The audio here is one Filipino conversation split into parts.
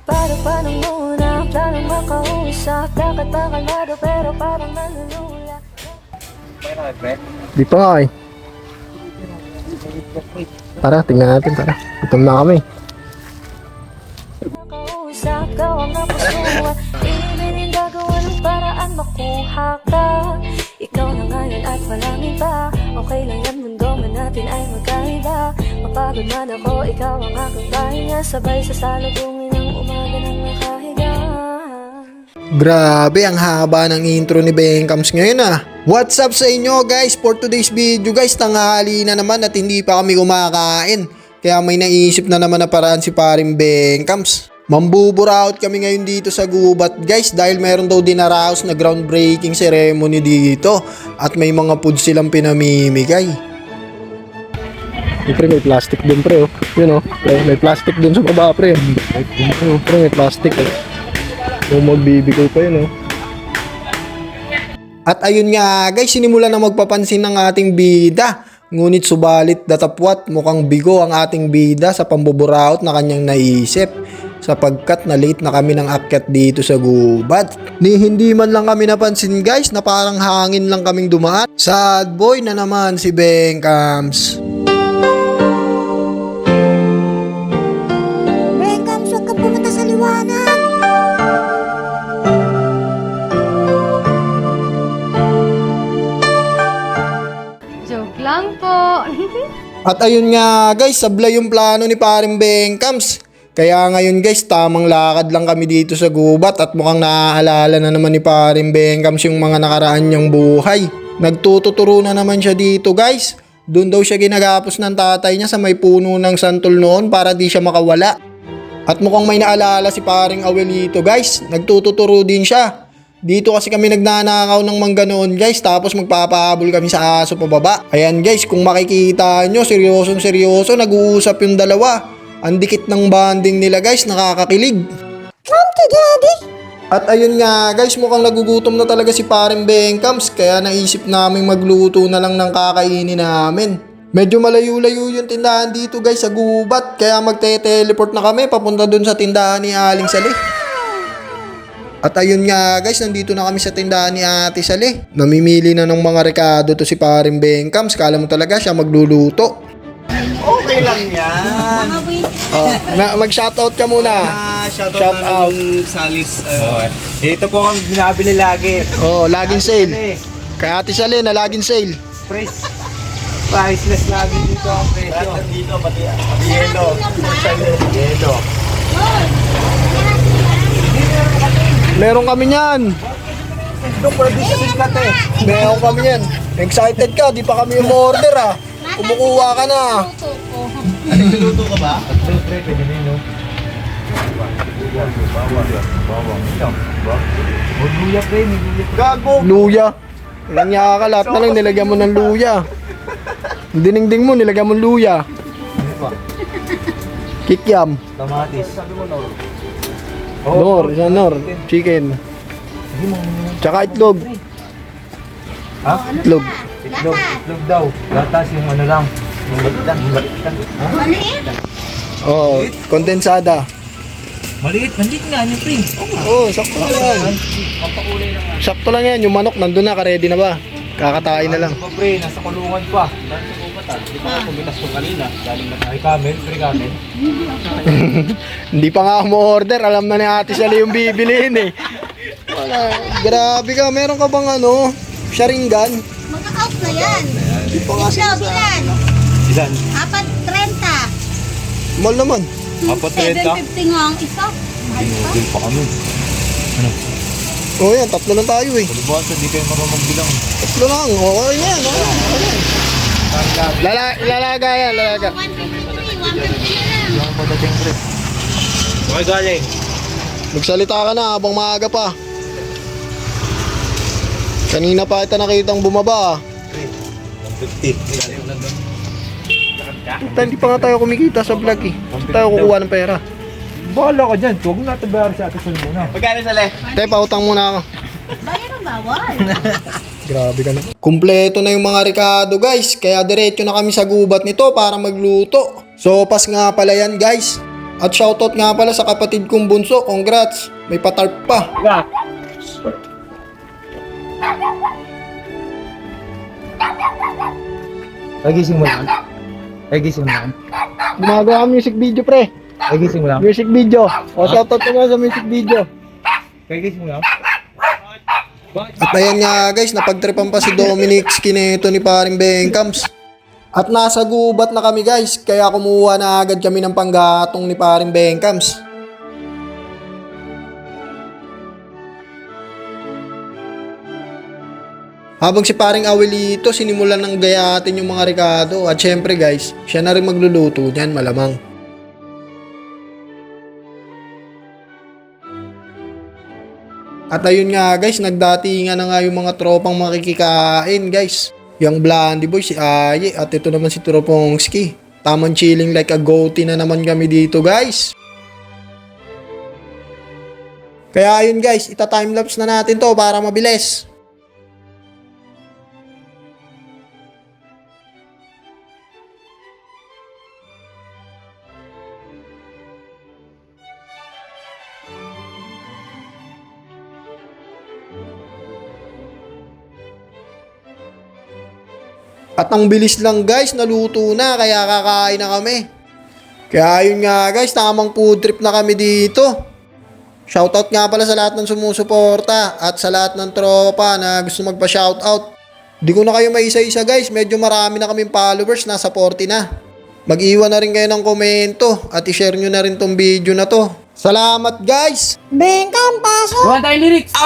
Paano muna ang planong makausap? Dapat ba kalmado pero parang nalulula? Di pa nga eh. Tara, tingnan natin, tara. Gutom na kami. Makausap, gawa nga pusuan. Ibinin gagawa ng paraan makuha ka. Ikaw na ngayon at walang iba. Okay lang yan, mundo man natin ay magkaiba. Mapagod man ako, ikaw ang aking pahinga. Sabay sa salubungin ng umaga ng nakahiga. Grabe, ang haba ng intro ni Bengkams ngayon ah. What's up sa inyo guys? For today's video guys, tanghali na naman at hindi pa kami kumakain. Kaya may naisip na naman na paraan si paring Bengkams. Mambuburaot kami ngayon dito sa gubat guys dahil mayroon daw dinaraos na groundbreaking ceremony dito. At may mga food silang pinamimigay. Pre, may plastic din pre oh. Yun oh, may plastic din sa baba pre. Pre, may plastic oh. Kung magbibigay pa yun oh. At ayun nga guys, sinimula na magpapansin ng ating bida. Ngunit subalit datapwat mukhang bigo ang ating bida sa pambuburaot na kanyang naisip. Sapagkat na late na kami ng akyat dito sa gubat. Ni hindi man lang kami napansin guys na parang hangin lang kaming dumaan. Sad boy na naman si Bengkams. Bengkams, huwag ka pumunta sa liwanag. Joke lang po. At ayun nga guys, sablay yung plano ni paring Bengkams. Kaya ngayon guys, tamang lakad lang kami dito sa gubat at mukhang naaalala na naman ni paring Bengkams yung mga nakaraan niyang buhay. Nagtututuro na naman siya dito guys. Doon daw siya ginagapos ng tatay niya sa may puno ng santol noon para di siya makawala. At mukhang may naalala si paring Awelito guys. Nagtututuro din siya. Dito kasi kami nagnanakaw ng mangga noon guys, tapos magpapahabol kami sa aso pababa. Ayan guys, kung makikita nyo, seryosong seryoso, nag-uusap yung dalawa. Ang dikit ng bonding nila guys, nakakakilig. Come to daddy. At ayun nga guys, mukhang nagugutom na talaga si paring Bengkams, kaya naisip namin magluto na lang ng kakainin namin. Medyo malayo-layo yung tindahan dito guys sa gubat, kaya magte-teleport na kami papunta dun sa tindahan ni Aling Sali. At ayun nga guys, nandito na kami sa tindahan ni Ate Sali. Namimili na ng mga rekado to si paring Bengkams, kala mo talaga siya magluluto. Okay lang yan. Mag-shoutout ka muna. Shout Shout out. out ng Salis. Ito po ang binabili lagi. Oh, laging sale. Kay Ate Sali na laging sale. Priceless lagi dito ang presyo. Dito pati yelo. Yelo. Meron kami niyan. Ito pwede sa sikat eh. Meron kami niyan. Excited ka, di pa kami umorder ah. Kumukuha ka na. Luto ka ba? Pre, pwede na yun. Bawang. Luya pre, may luya. Gago. Luya. Walang niya ka, lahat na lang nilagyan mo ng luya. Yung dinengdeng mo, nilagyan mo ng luya. Kikyam. Kamatis. Nor, isa nor. Chicken. Tsaka itlog. Ha? Itlog. Itlog daw. Gatas yung ano lang. Yung balitan. Oh, kondensada. Maliit nga niyo pre. Oh, sakto lang yan. Sakto lang yan. Yung manok nandun na, ka-ready na ba? Kakatain na lang. Pa pre, nasa kulungan pa. Dahil sa kupatan. Di ba pumitas ko kanina? Galing na tayo kamen, pre kamen. Hindi pa nga ako order, alam na ni Ate Sally yung bibiliin eh. Wala, grabe ka, meron ka bang ano, sharingan? Magka-out na yan. Hindi pa nga Ito, bilan. Ilan? 4.30. Mahal naman. Apat na ito. 7.50 nga ang isa. Din pa kami. Oh yan, tatlo lang tayo eh. Palibuhan sa di kayo marunong bilang. Tatlo lang, okay na yan. Lalaga yan, lalaga. 153, 150 na lang. Yung padating pre. Okay galing. Magsalita ka na habang maaga pa. Kanina pa kita nakitang bumaba ah. 150. Hindi pa nga tayo kumikita sa vlog eh. Saan tayo kukuha ng pera? Bahala ka dyan. Huwag mo natin bayar sa atin muna. Pagkano sa le? Te, pautang muna ako. Bayan ang bawal. Grabe ka na. Kumpleto na yung mga rekado guys. Kaya diretso na kami sa gubat nito para magluto. Sopas nga pala yan guys. At shoutout nga pala sa kapatid kong bunso, congrats, may patarp pa. Nagising mo lang. Nagising mo lang. Gumagawa ka music video pre, Nagising mo lang. music video. O shoutout ko nga sa music video. Nagising mo lang. At ayan nga guys, napagtripan pa si Dominic Skineto ni paring Bengkams. At nasa gubat na kami guys, kaya kumuha na agad kami ng panggatong ni paring Bengkams. Habang si paring Awelito sinimulan ng gayatin yung mga rekado. At syempre guys, siya na rin magluluto niyan malamang. At ayun nga guys, nagdatingan na nga yung mga tropang makikikain guys. Yung Blondie Boy, si Aye, at ito naman si Tropongski. Tamang chilling like a goatee na naman kami dito guys. Kaya ayun guys, ita-timelapse na natin to para mabilis. At ang bilis lang guys, naluto na kaya kakain na kami. Kaya yun nga guys, tamang food trip na kami dito. Shoutout nga pala sa lahat ng sumusuporta at sa lahat ng tropa na gusto magpa-shoutout. Di ko na kayo maisa-isa guys, medyo marami na kaming followers, nasa 40 na. Mag-iwan na rin kayo ng komento at i-share nyo na rin tong video na to. Salamat guys! Bengkam, pasok! Gawa tayong lyrics!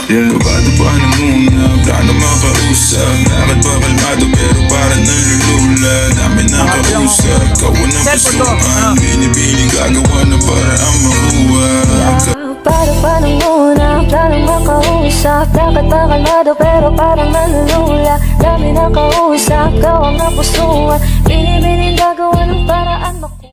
Kabado pa na muna, plano makausap. Lakad pa kalmado pero parang nalulula. Dami nakausap, kawan ng pusuan. Binibili gagawa na para ang makuha. Para paano muna, planong makausap. Lakad pa kalmado pero parang nalulula. Dami na kausap, gawa ng pusuan. Binibining gagawa ng paraan makuha.